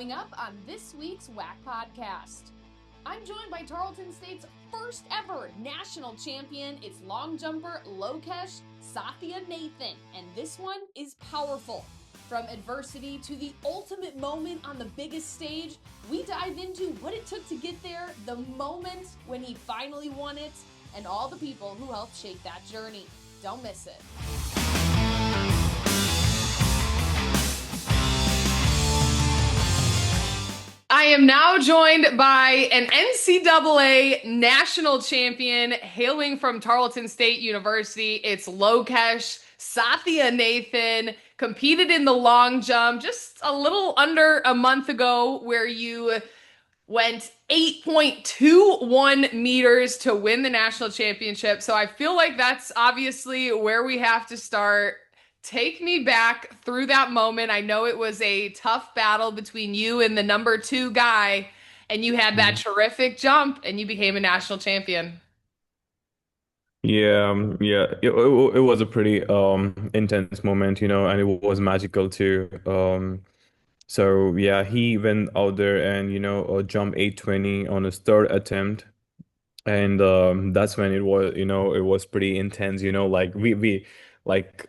coming up on this week's WAC Podcast. I'm joined by Tarleton State's first ever national champion. It's long jumper Lokesh Sathyanathan, and this one is powerful. From adversity to the ultimate moment on the biggest stage, we dive into what it took to get there, the moment when he finally won it, and all the people who helped shape that journey. Don't miss it. I am now joined by an NCAA national champion hailing from Tarleton State University. It's Lokesh Sathyanathan, competed in the long jump just a little under a month ago, where you went 8.21 meters to win the national championship. So I feel like that's obviously where we have to start. Take me back through that moment. I know it was a tough battle between you and the number 2 guy, and you had that terrific jump and you became a national champion. Yeah. It was a pretty intense moment, and it was magical too. So yeah, he went out there and jumped 820 on his third attempt, and that's when it was pretty intense.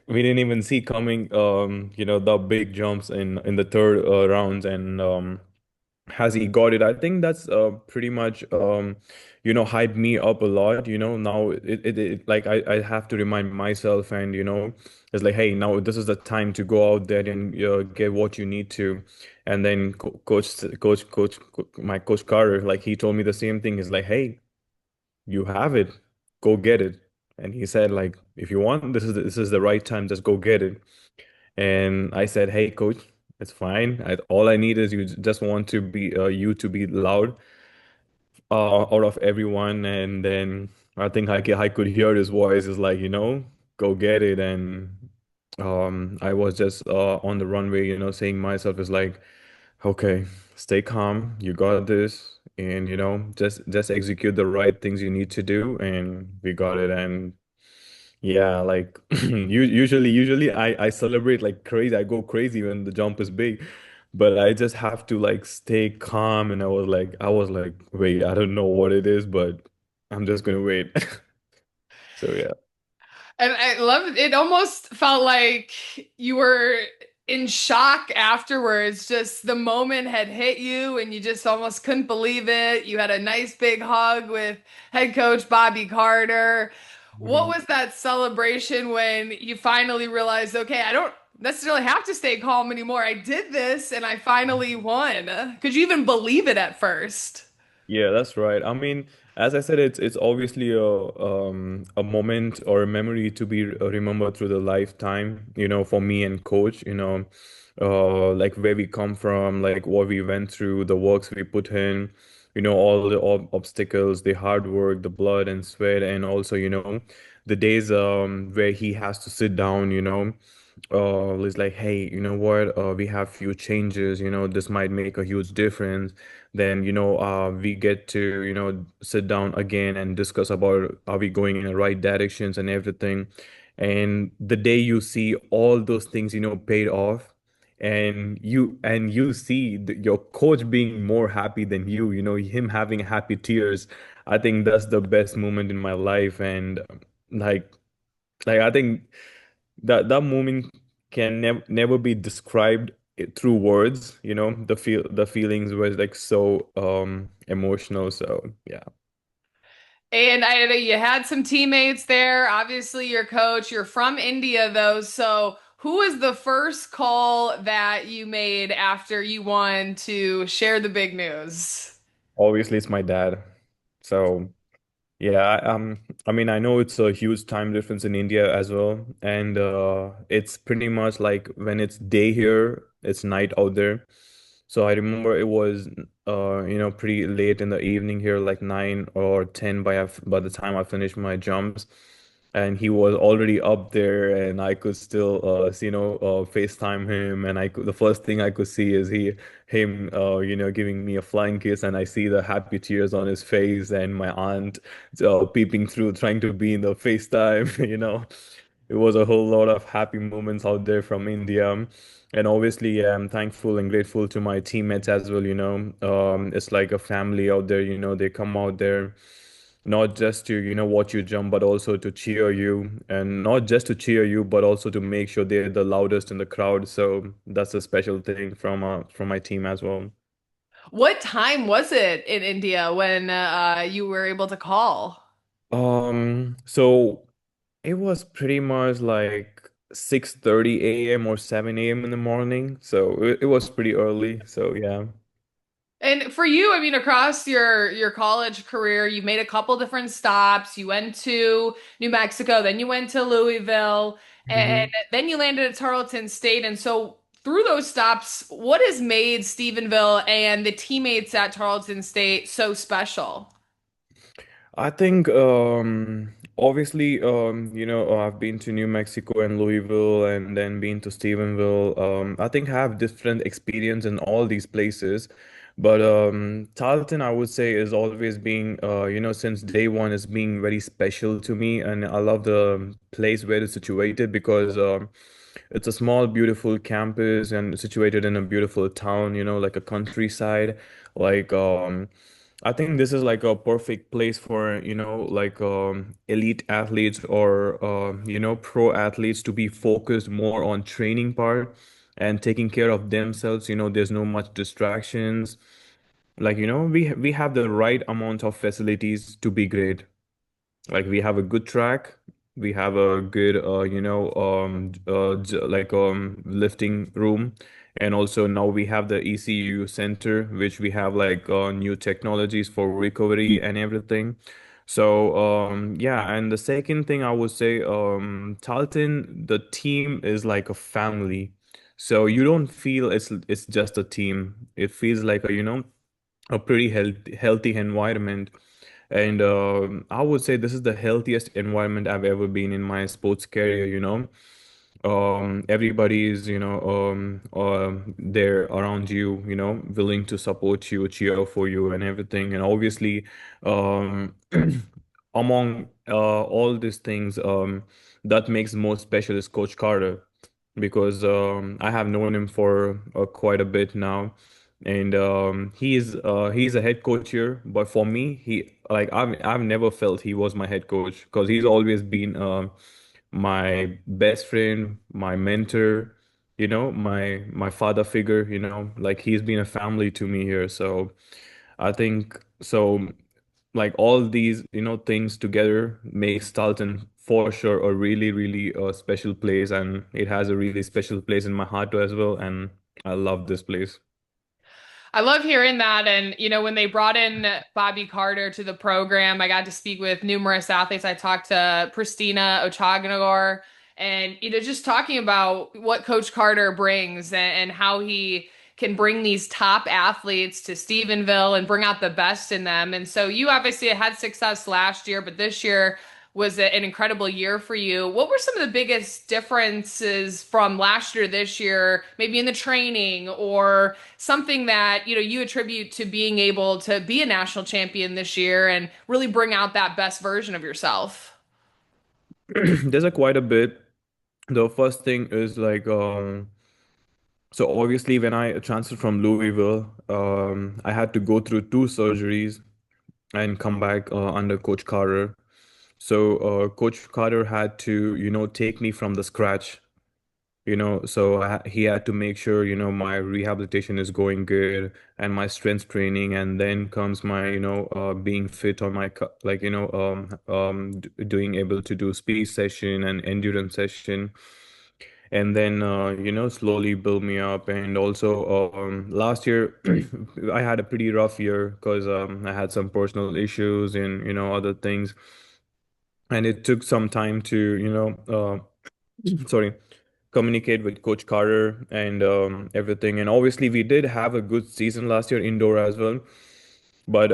We didn't even see coming the big jumps in the third rounds, and has he got it? I think that's pretty much hyped me up a lot. Now like I have to remind myself, and it's like, hey, now this is the time to go out there and get what you need to. And then my coach Carter, like, he told me the same thing. He's like, hey, you have it, go get it. And he said, like, if you want, this is the right time, just go get it. And I said, "Hey, coach, it's fine. All I need is just want to be you to be loud out of everyone." And then I think I could hear his voice is like, go get it. And I was just on the runway, saying myself is like, okay, stay calm. You got this, and just execute the right things you need to do, and we got it. And yeah, like usually I celebrate like crazy. I go crazy when the jump is big, but I just have to like stay calm. And I was like, wait, I don't know what it is, but I'm just gonna wait. So yeah. And I love it. It almost felt like you were in shock afterwards. Just the moment had hit you and you just almost couldn't believe it. You had a nice big hug with head coach Bobby Carter. What Mhm. was that celebration when you finally realized, okay, I don't necessarily have to stay calm anymore. I did this and I finally won. Could you even believe it at first? Yeah, that's right. I mean, as I said, it's obviously a moment or a memory to be remembered through the lifetime, for me and coach, like where we come from, like what we went through, the works we put in, all the obstacles, the hard work, the blood and sweat, and also, the days where he has to sit down, it's like, hey, you know what, we have few changes, this might make a huge difference. Then we get to sit down again and discuss about, are we going in the right directions and everything. And the day you see all those things paid off, and you see your coach being more happy than him having happy tears. I think that's the best moment in my life. And like I think that moment can never be described through words. The feelings were like so emotional. So yeah. And I know you had some teammates there, obviously your coach. You're from India though, so who was the first call that you made after you won to share the big news? Obviously it's my dad. So yeah, I mean, I know it's a huge time difference in India as well, and it's pretty much like when it's day here, it's night out there. So I remember it was pretty late in the evening here, like 9 or 10 by the time I finished my jumps. And he was already up there, and I could still see, FaceTime him. And the first thing I could see is him giving me a flying kiss, and I see the happy tears on his face, and my aunt peeping through, trying to be in the FaceTime. it was a whole lot of happy moments out there from India. And obviously, yeah, I'm thankful and grateful to my teammates as well, It's like a family out there, they come out there not just to, watch you jump, but also to cheer you. And not just to cheer you, but also to make sure they're the loudest in the crowd. So that's a special thing from my team as well. What time was it in India when you were able to call? So it was pretty much like 6:30 a.m. or 7 a.m. in the morning. So it was pretty early. So yeah. And for you, I mean, across your college career, you made a couple different stops. You went to New Mexico, then you went to Louisville, and Mhm. then you landed at Tarleton State. And so through those stops, what has made Stephenville and the teammates at Tarleton State so special? I think obviously I've been to New Mexico and Louisville and then been to Stephenville. I think I have different experience in all these places. But Tarleton, I would say, is always being since day one is being very special to me, and I love the place where it's situated because it's a small, beautiful campus and situated in a beautiful town, like a countryside. Like I think this is like a perfect place for, like elite athletes or pro athletes to be focused more on training part and taking care of themselves. There's no much distractions. Like, we have the right amount of facilities to be great. Like we have a good track, we have a good lifting room, and also now we have the ECU center, which we have like new technologies for recovery and everything. So yeah, and the second thing I would say, Tarleton, the team is like a family. So you don't feel it's just a team. It feels like a pretty healthy environment. And I would say this is the healthiest environment I've ever been in my sports career. Everybody is, there around you, willing to support you, cheer for you and everything. And obviously, um, among all these things, that makes most special is Coach Carter because I have known him for quite a bit now, and he's a head coach here. But for me, he like I've never felt he was my head coach because he's always been my best friend, my mentor, my father figure. Like he's been a family to me here. So I think so like all these things together makes Starlton for sure a really really special place, and it has a really special place in my heart too as well, and I love this place. I love hearing that. And, when they brought in Bobby Carter to the program, I got to speak with numerous athletes. I talked to Pristina Ochaganagor and, just talking about what Coach Carter brings and how he can bring these top athletes to Stephenville and bring out the best in them. And so you obviously had success last year, but this year was an incredible year for you. What were some of the biggest differences from last year to this year, maybe in the training or something that, you attribute to being able to be a national champion this year and really bring out that best version of yourself? There's a quite a bit. The first thing is like so obviously when I transferred from Louisville, I had to go through two surgeries and come back under Coach Carter. So Coach Carter had to, take me from the scratch. So he had to make sure, my rehabilitation is going good and my strength training, and then comes my, being fit on my, like, doing able to do speed session and endurance session, and then, slowly build me up. And also, last year, I had a pretty rough year because I had some personal issues and, other things. And it took some time to, sorry, communicate with Coach Carter and everything. And obviously, we did have a good season last year indoor as well, but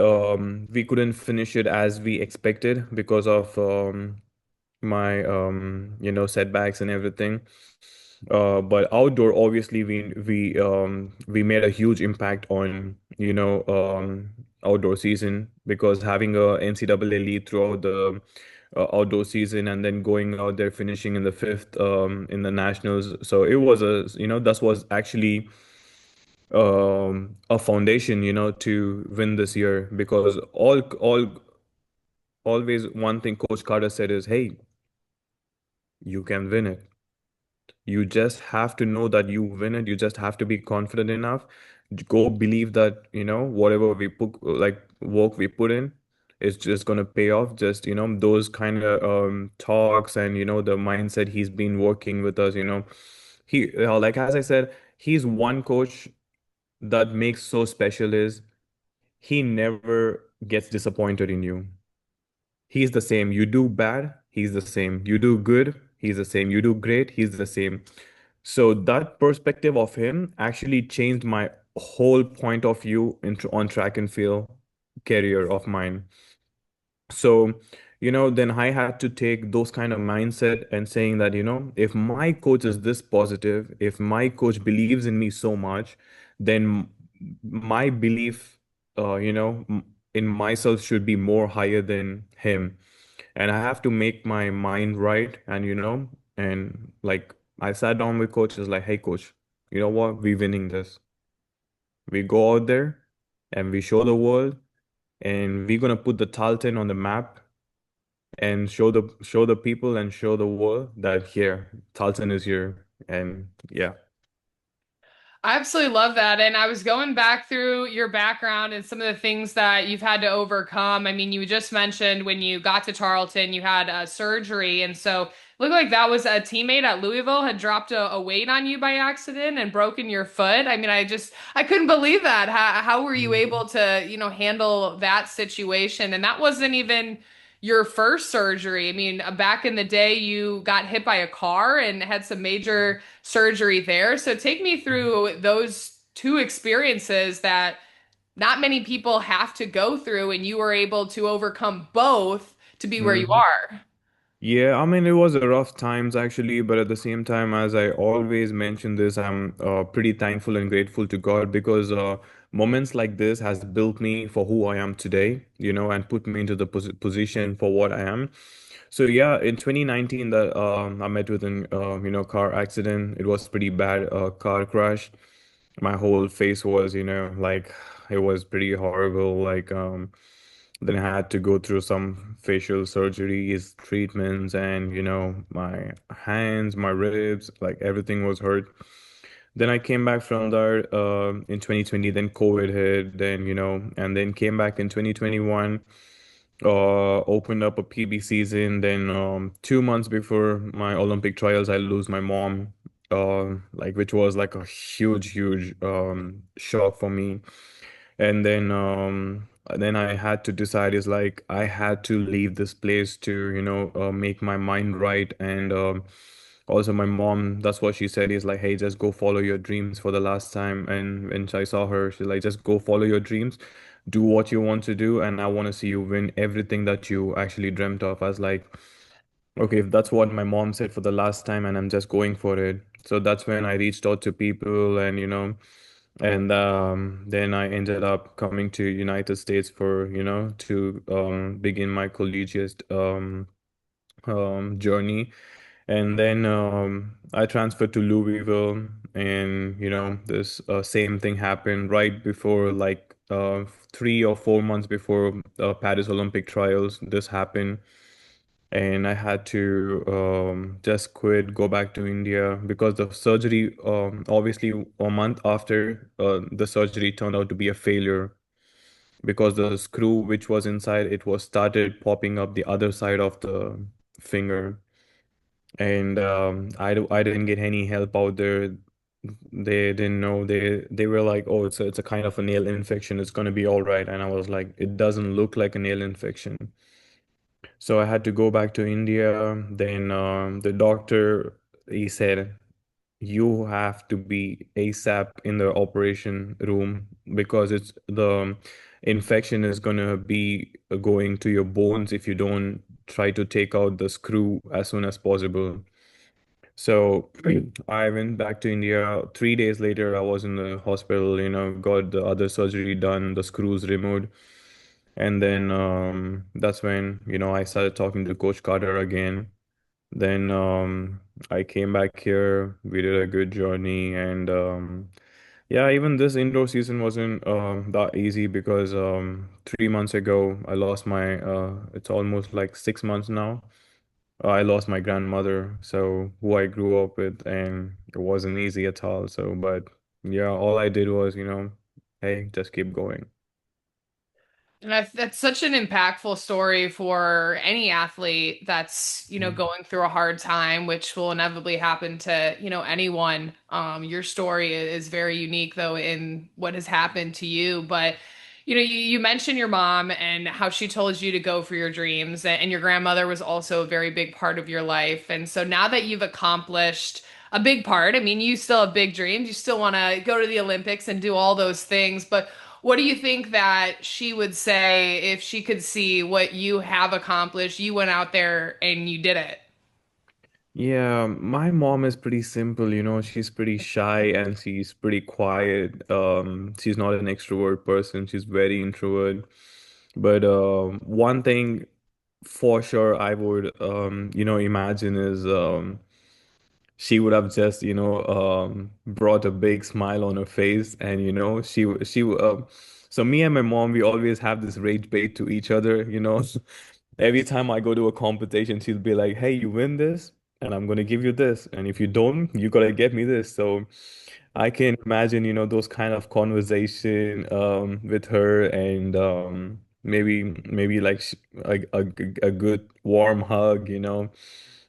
we couldn't finish it as we expected because of my setbacks and everything. But outdoor, obviously, we made a huge impact on outdoor season because having a NCAA lead throughout the outdoor season and then going out there finishing in the fifth in the nationals. So it was that was actually a foundation, to win this year because always one thing Coach Carter said is, hey, you can win it. You just have to know that you win it. You just have to be confident enough. Go believe that, whatever we put, like work we put in, is just gonna pay off. Just, those kind of talks and, the mindset he's been working with us, like as I said, he's one coach that makes so special is he never gets disappointed in you. He's the same. You do bad, he's the same. You do good, he's the same. You do great, he's the same. So that perspective of him actually changed my whole point of view on track and field career of mine. So, then I had to take those kind of mindset and saying that, if my coach is this positive, if my coach believes in me so much, then my belief, in myself should be more higher than him. And I have to make my mind right. And, and like I sat down with coaches like, hey, coach, you know what? We're winning this. We go out there and we show the world and we're gonna put the Tarleton on the map and show the people and show the world that here Tarleton is here. And yeah. I absolutely love that. And I was going back through your background and some of the things that you've had to overcome. I mean, you just mentioned when you got to Tarleton, you had surgery. And so it looked like that was a teammate at Louisville had dropped a weight on you by accident and broken your foot. I mean, I couldn't believe that. How were you Mhm. able to, handle that situation? And that wasn't even your first surgery. I mean, back in the day, you got hit by a car and had some major surgery there. So take me through those two experiences that not many people have to go through, and you were able to overcome both to be where you Mhm. are. Yeah, I mean, it was a rough times actually, but at the same time, as I always mention this, I'm pretty thankful and grateful to God because moments like this has built me for who I am today, and put me into the position for what I am. So yeah, in 2019, that I met with an car accident. It was pretty bad, car crash. My whole face was, like it was pretty horrible. Like then I had to go through some facial surgeries, treatments, and my hands, my ribs, like everything was hurt. Then I came back from there in 2020. Then COVID hit. Then and then came back in 2021. Opened up a PB season. Then 2 months before my Olympic trials, I lose my mom. Like which was like a huge, huge shock for me. And then I had to decide is like I had to leave this place to make my mind right. And also my mom, that's what she said is like, hey, just go follow your dreams for the last time. And when I saw her, she's like, just go follow your dreams, do what you want to do, and I want to see you win everything that you actually dreamt of. I was like, okay, if that's what my mom said for the last time and I'm just going for it. So that's when I reached out to people and and then I ended up coming to United States for, to begin my collegiate journey. And then I transferred to Louisville, and this same thing happened right before, like 3 or 4 months before Paris Olympic trials. This happened, and I had to just quit, go back to India because the surgery, obviously, a month after the surgery turned out to be a failure because the screw which was inside it was started popping up the other side of the finger, and I didn't get any help out there. They didn't know. They were like, oh, it's a kind of a nail infection. It's gonna be all right. And I was like, it doesn't look like a nail infection. So I had to go back to India. Then the doctor, he said, you have to be ASAP in the operation room because it's the infection is gonna be going to your bones if you don't try to take out the screw as soon as possible. So I went back to India. 3 days later, I was in the hospital, got the other surgery done, the screws removed. And then that's when, I started talking to Coach Carter again. Then I came back here. We did a good journey, and yeah, even this indoor season wasn't that easy because 3 months ago I lost my. It's almost like 6 months now. I lost my grandmother, so who I grew up with, and it wasn't easy at all. So, but yeah, all I did was, hey, just keep going. And that's such an impactful story for any athlete that's, Mm. going through a hard time, which will inevitably happen to, anyone. Your story is very unique, though, in what has happened to you. But, you mentioned your mom and how she told you to go for your dreams, and your grandmother was also a very big part of your life. And so now that you've accomplished a big part, I mean, you still have big dreams. You still want to go to the Olympics and do all those things, but what do you think that she would say if she could see what you have accomplished? You went out there and you did it. Yeah, my mom is pretty simple, she's pretty shy and she's pretty quiet. She's not an extrovert person, she's very introvert. But one thing for sure I would imagine is she would have just brought a big smile on her face, and so me and my mom, we always have this rage bait to each other. Every time I go to a competition, she'll be like, hey, you win this and I'm gonna give you this, and if you don't, you gotta get me this. So I can imagine, those kind of conversation with her, and maybe like a good warm hug,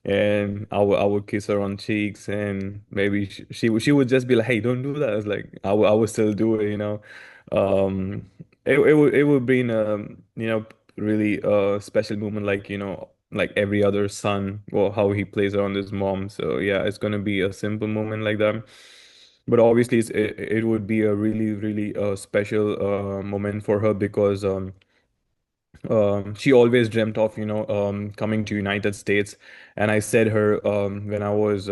and I would kiss her on cheeks, and maybe she would just be like, "Hey, don't do that." I was like, I would still do it, it would be in a really special moment, like like every other son, or how he plays around his mom. So yeah, it's gonna be a simple moment like that. But obviously, it would be a really, really special moment for her because she always dreamt of, coming to United States. And I said her, when I was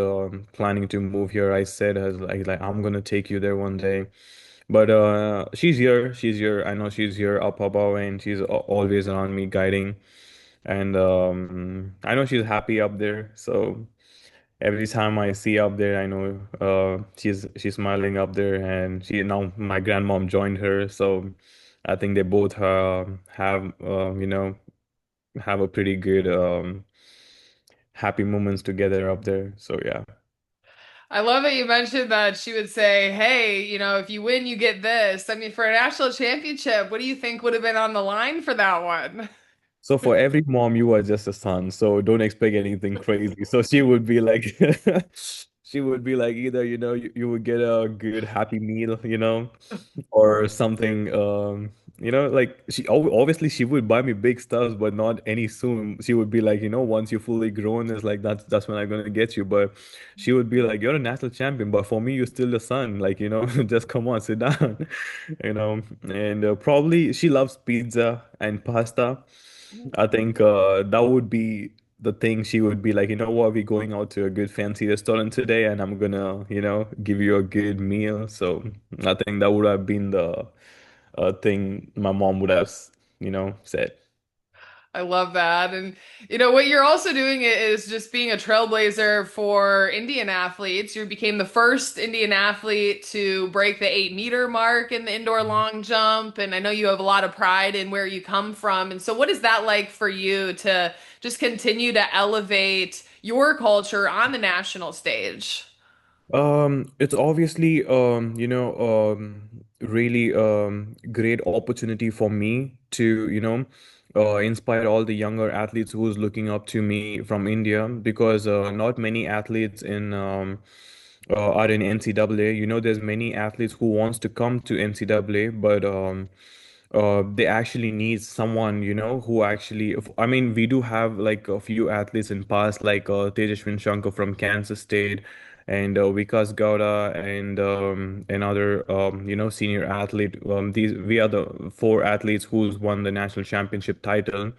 planning to move here, I said her like I'm gonna take you there one day. But she's here, she's here. I know she's here up above, and she's always around me guiding. And I know she's happy up there. So every time I see up there, I know she's smiling up there, and she now my grandmom joined her. So I think they both have have a pretty good happy moments together up there. So yeah. I love that you mentioned that she would say, "Hey, if you win, you get this." I mean, for a national championship, what do you think would have been on the line for that one? So for every mom, you are just a son. So don't expect anything crazy. So she would be like, she would be like either, you would get a good happy meal, or something. Like obviously she would buy me big stuffs, but not any soon. She would be like, once you're fully grown, it's like that's when I'm gonna get you. But she would be like, you're a national champion, but for me, you're still the son. Like, just come on, sit down, And probably she loves pizza and pasta. I think that would be the thing. She would be like, what, we're going out to a good fancy restaurant today, and I'm gonna, give you a good meal. So I think that would have been the thing my mom would have, said. I love that. And what you're also doing is just being a trailblazer for Indian athletes. You became the first Indian athlete to break the 8 meter mark in the indoor long jump. And I know you have a lot of pride in where you come from. And so what is that like for you to just continue to elevate your culture on the national stage? It's obviously really great opportunity for me to inspire all the younger athletes who's looking up to me from India, because not many athletes in are in NCAA. There's many athletes who wants to come to NCAA, but they actually need someone, who actually, I mean, we do have like a few athletes in past, like Tejashwin Shankar from Kansas State, and Vikas Gowda, and another, senior athlete. These we are the four athletes who's won the national championship title.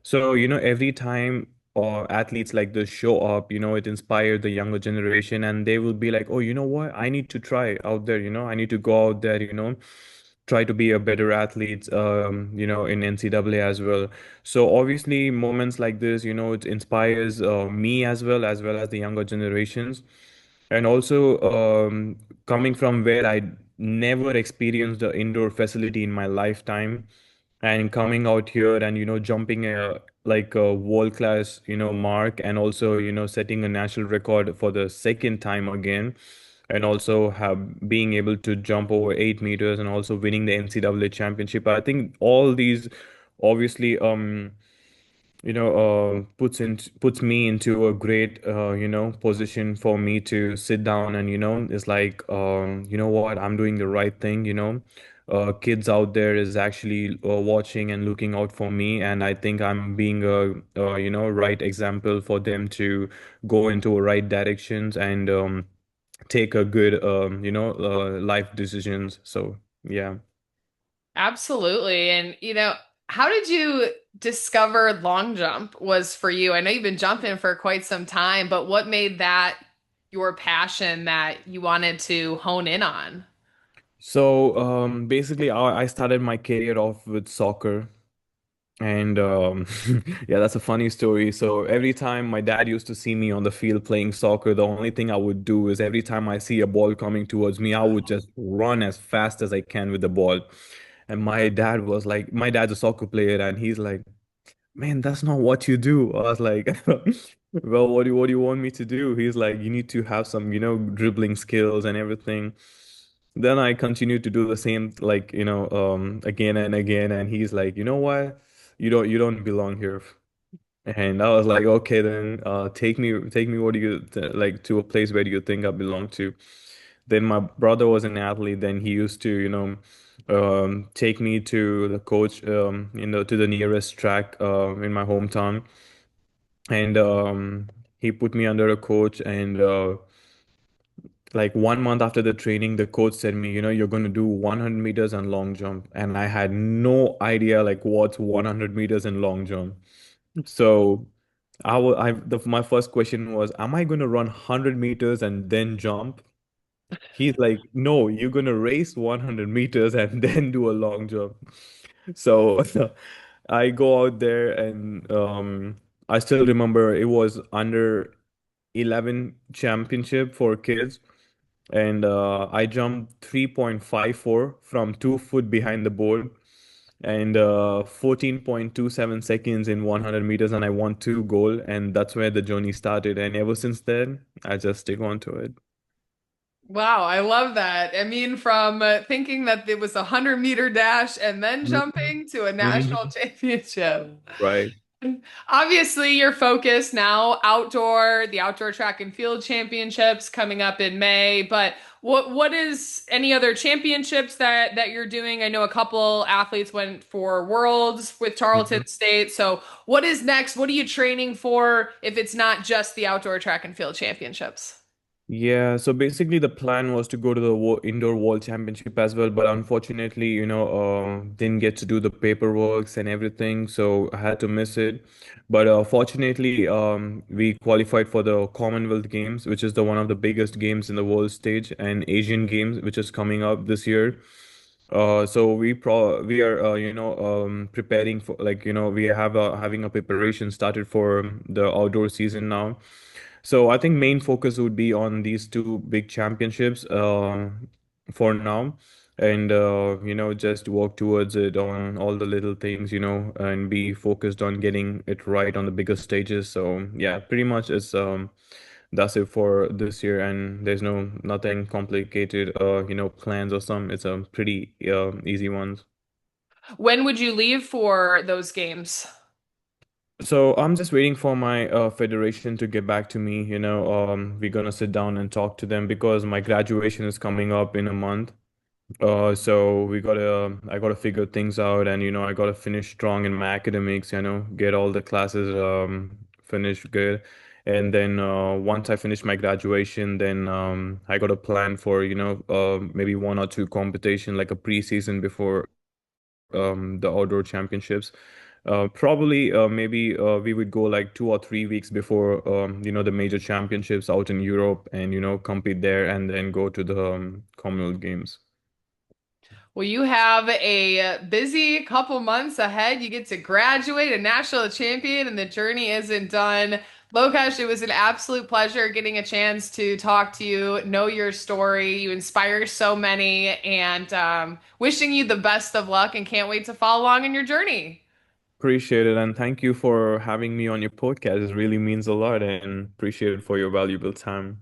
So, every time athletes like this show up, it inspires the younger generation, and they will be like, oh, you know what? I need to try out there, I need to go out there, try to be a better athlete, in NCAA as well. So obviously, moments like this, it inspires me as well as the younger generations. And also, coming from where I never experienced the indoor facility in my lifetime, and coming out here and jumping a world class mark, and also setting a national record for the second time again, and also have being able to jump over 8 meters and also winning the NCAA championship. I think all these obviously puts me into a great position for me to sit down and it's like you know what, I'm doing the right thing. Kids out there is actually watching and looking out for me, and I think I'm being a right example for them to go into a right directions and take a good life decisions. So yeah. Absolutely. And, how did you discover long jump was for you? I know you've been jumping for quite some time, but what made that your passion that you wanted to hone in on? So basically, I started my career off with soccer. And yeah, that's a funny story. So every time my dad used to see me on the field playing soccer, the only thing I would do is every time I see a ball coming towards me, I would just run as fast as I can with the ball. And my dad was like, my dad's a soccer player, and he's like, man, that's not what you do. I was like, well, what do you want me to do? He's like, you need to have some, dribbling skills and everything. Then I continued to do the same, like, again and again. And he's like, you know what? You don't belong here. And I was like, okay, then take me what do you like to a place where do you think I belong to? Then my brother was an athlete. Then he used to, take me to the coach, to the nearest track in my hometown, and he put me under a coach. And like 1 month after the training, the coach said me, you're going to do 100 meters and long jump, and I had no idea like what's 100 meters and long jump. So my first question was, am I going to run 100 meters and then jump? He's like, no, you're going to race 100 meters and then do a long jump. So I go out there, and I still remember it was under 11 championship for kids. And I jumped 3.54 from 2 foot behind the board, and 14.27 seconds in 100 meters, and I won two gold. And that's where the journey started. And ever since then, I just stick on to it. Wow, I love that. I mean, from thinking that it was a 100-meter dash and then Mhm. jumping to a national Mhm. championship. Right. Obviously, you're focused now the outdoor track and field championships coming up in May, but what is any other championships that you're doing? I know a couple athletes went for Worlds with Tarleton State. So, what is next? What are you training for if it's not just the outdoor track and field championships? Yeah, so basically the plan was to go to the indoor world championship as well, but unfortunately, didn't get to do the paperwork and everything, so I had to miss it. But fortunately, we qualified for the Commonwealth Games, which is the one of the biggest games in the world stage, and Asian Games, which is coming up this year. So we are preparing for, like, we have having a preparation started for the outdoor season now. So I think main focus would be on these two big championships for now, and just work towards it on all the little things, and be focused on getting it right on the bigger stages. So yeah, pretty much it's that's it for this year, and there's nothing complicated plans or some. It's a pretty easy ones. When would you leave for those games? So I'm just waiting for my federation to get back to me. We're gonna sit down and talk to them because my graduation is coming up in a month. So I gotta figure things out, and I gotta finish strong in my academics. Get all the classes finished good, and then once I finish my graduation, then I got a plan for maybe one or two competition like a preseason before the outdoor championships. Probably maybe we would go like 2 or 3 weeks before the major championships out in Europe, and compete there and then go to the Commonwealth Games. Well, you have a busy couple months ahead. You get to graduate a national champion, and the journey isn't done. Lokesh, it was an absolute pleasure getting a chance to talk to you, know your story. You inspire so many, and wishing you the best of luck and can't wait to follow along in your journey. Appreciate it, and thank you for having me on your podcast. It really means a lot, and appreciate it for your valuable time.